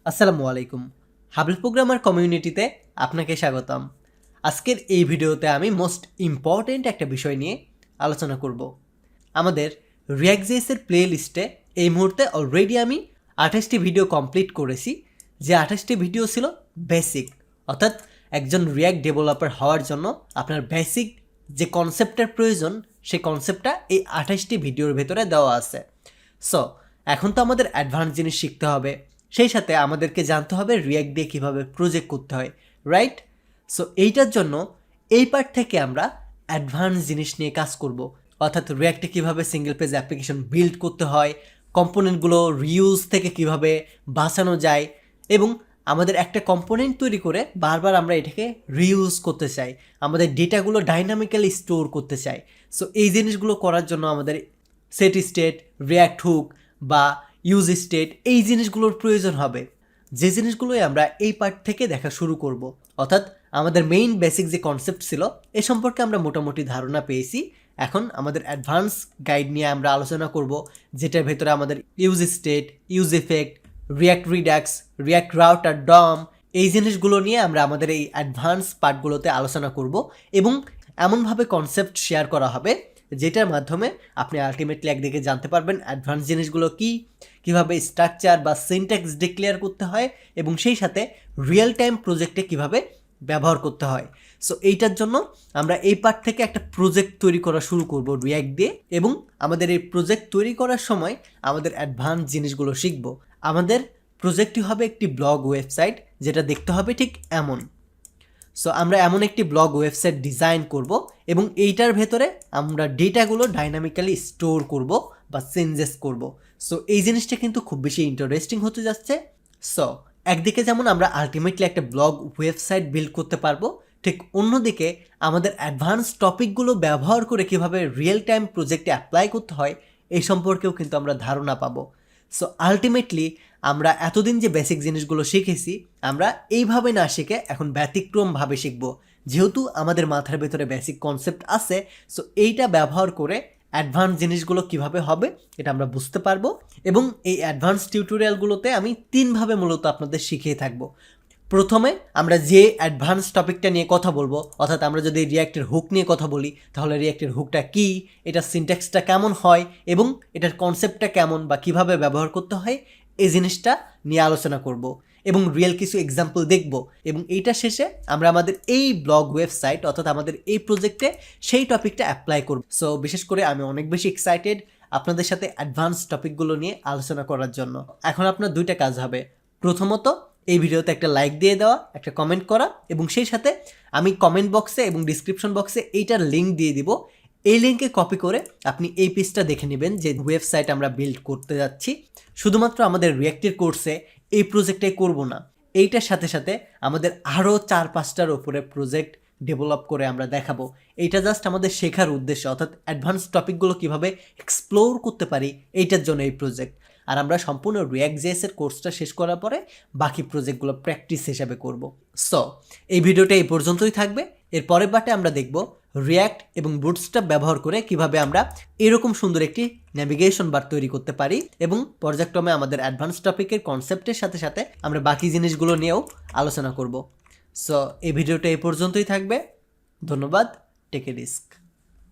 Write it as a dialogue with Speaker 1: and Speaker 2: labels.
Speaker 1: আসসালামু আলাইকুম। Hubble programmer কমিউনিটিতে আপনাকে স্বাগতম। আজকের এই ভিডিওতে আমি মোস্ট ইম্পর্টেন্ট একটা বিষয় নিয়ে আলোচনা করব। আমাদের রিয়াক্ট.জেএস-এর প্লে লিস্টে এই মুহূর্তে অলরেডি আমি 28টি ভিডিও কমপ্লিট করেছি। যে 28টি ভিডিও ছিল বেসিক, অর্থাৎ একজন রিয়াক্ট ডেভেলপার হওয়ার জন্য আপনার বেসিক যে কনসেপ্টের প্রয়োজন সেই কনসেপ্টটা এই 28টি ভিডিওর ভেতরে দেওয়া আছে। সো এখন তো আমাদের অ্যাডভান্স জিনিস শিখতে হবে, সেই সাথে আমাদেরকে জানতে হবে রিয়াক্ট দিয়ে কীভাবে প্রজেক্ট করতে হয়, রাইট? সো এইটার জন্য এই পার্ট থেকে আমরা অ্যাডভান্স জিনিস নিয়ে কাজ করব, অর্থাৎ রিয়াক্টে কীভাবে সিঙ্গেল পেজ অ্যাপ্লিকেশন বিল্ড করতে হয়, কম্পোনেন্টগুলো রিউজ থেকে কিভাবে বাঁচানো যায়, এবং আমাদের একটা কম্পোনেন্ট তৈরি করে বারবার আমরা এটাকে রিউজ করতে চাই, আমাদের ডেটাগুলো ডাইনামিক্যালি স্টোর করতে চাই। সো এই জিনিসগুলো করার জন্য আমাদের সেট স্টেট, রিয়াক্ট হুক বা ইউজ স্টেট এই জিনিসগুলোর প্রয়োজন হবে, যে জিনিসগুলোই আমরা এই পার্ট থেকে দেখা শুরু করব। অর্থাৎ আমাদের মেইন বেসিক যে কনসেপ্ট ছিল এ সম্পর্কে আমরা মোটামুটি ধারণা পেয়েছি। এখন আমাদের অ্যাডভান্স গাইড নিয়ে আমরা আলোচনা করব, যেটার ভেতরে আমাদের use state, use effect, React Redux, React Router, DOM এই জিনিসগুলো নিয়ে আমরা আমাদের এই অ্যাডভান্স পার্টগুলোতে আলোচনা করব, এবং এমনভাবে কনসেপ্ট শেয়ার করা হবে যেটার মাধ্যমে আপনি আলটিমেটলি একদিকে জানতে পারবেন অ্যাডভান্স জিনিসগুলো কী, কীভাবে স্ট্রাকচার বা সিনট্যাক্স ডিক্লেয়ার করতে হয়, এবং সেই সাথে রিয়েল টাইম প্রজেক্টে কীভাবে ব্যবহার করতে হয়। সো এইটার জন্য আমরা এই পার্ট থেকে একটা প্রজেক্ট তৈরি করা শুরু করব রিয়াক্ট দিয়ে, এবং আমাদের এই প্রজেক্ট তৈরি করার সময় আমাদের অ্যাডভান্স জিনিসগুলো শিখব। আমাদের প্রজেক্টটি হবে একটি ব্লগ ওয়েবসাইট, যেটা দেখতে হবে ঠিক এমন। সো আমরা এমন একটি ব্লগ ওয়েবসাইট ডিজাইন করব, এবং এইটার ভেতরে আমরা ডেটাগুলো ডাইনামিক্যালি স্টোর করব বা চেঞ্জেস করব। সো এই জিনিসটা কিন্তু খুব বেশি ইন্টারেস্টিং হতে যাচ্ছে। সো একদিকে যেমন আমরা আলটিমেটলি একটা ব্লগ ওয়েবসাইট বিল্ড করতে পারবো, ঠিক অন্যদিকে আমাদের অ্যাডভান্স টপিকগুলো ব্যবহার করে কীভাবে রিয়েল টাইম প্রজেক্টে অ্যাপ্লাই করতে হয় এই সম্পর্কেও কিন্তু আমরা ধারণা পাবো। সো আলটিমেটলি আমরা এতদিন যে বেসিক জিনিসগুলো শিখেছি আমরা এইভাবে না শিখে এখন ব্যতিক্রমভাবে শিখব, যেহেতু আমাদের মাথার ভেতরে বেসিক কনসেপ্ট আছে। সো এইটা ব্যবহার করে অ্যাডভান্স জিনিসগুলো কিভাবে হবে এটা আমরা বুঝতে পারবো, এবং এই অ্যাডভান্স টিউটোরিয়ালগুলোতে আমি 3ভাবে মূলত আপনাদের শিখিয়ে থাকবো। প্রথমে আমরা যে অ্যাডভান্স টপিকটা নিয়ে কথা বলবো, অর্থাৎ আমরা যদি রিয়াক্টের হুক নিয়ে কথা বলি তাহলে রিয়াক্টের হুকটা কী, এটার সিনট্যাক্সটা কেমন হয়, এবং এটার কনসেপ্টটা কেমন বা কিভাবে ব্যবহার করতে হয় এই জিনিসটা নিয়ে আলোচনা করব, এবং রিয়েল কিছু এক্সাম্পল দেখব, এবং এইটা শেষে আমরা আমাদের এই ব্লগ ওয়েবসাইট অর্থাৎ আমাদের এই প্রজেক্টে সেই টপিকটা অ্যাপ্লাই করব। সো বিশেষ করে আমি অনেক বেশি এক্সাইটেড আপনাদের সাথে অ্যাডভান্স টপিকগুলো নিয়ে আলোচনা করার জন্য। এখন আপনার 2টা কাজ হবে। প্রথমত এই ভিডিওতে একটা লাইক দিয়ে দেওয়া, একটা কমেন্ট করা, এবং সেই সাথে আমি কমেন্ট বক্সে এবং ডিসক্রিপশন বক্সে এইটার লিঙ্ক দিয়ে দিব। এই লিঙ্কে কপি করে আপনি এই পেজটা দেখে নেবেন যে ওয়েবসাইট আমরা বিল্ড করতে যাচ্ছি। শুধুমাত্র আমাদের রিয়াক্টের কোর্সে এই প্রজেক্টটাই করব না, এইটার সাথে সাথে আমাদের আরও 4-5টার উপরে প্রজেক্ট ডেভেলপ করে আমরা দেখাবো। এইটা জাস্ট আমাদের শেখার উদ্দেশ্য, অর্থাৎ অ্যাডভান্স টপিকগুলো কীভাবে এক্সপ্লোর করতে পারি এইটার জন্য এই প্রজেক্ট। আর আমরা সম্পূর্ণ রিয়াক্ট.জেএস-এর কোর্সটা শেষ করার পরে বাকি প্রজেক্টগুলো প্র্যাকটিস হিসাবে করব। সো এই ভিডিওটা এই পর্যন্তই থাকবে। এর পরের পার্টে আমরা দেখব রিয়াক্ট এবং বুটস্ট্র্যাপ ব্যবহার করে কিভাবে আমরা এরকম সুন্দর একটি ন্যাভিগেশন বার তৈরি করতে পারি, এবং পর্যায়ক্রমে আমাদের অ্যাডভান্স টপিকের কনসেপ্টের সাথে সাথে আমরা বাকি জিনিসগুলো নিয়েও আলোচনা করব। সো এই ভিডিওটা এই পর্যন্তই থাকবে। ধন্যবাদ। Take a risk.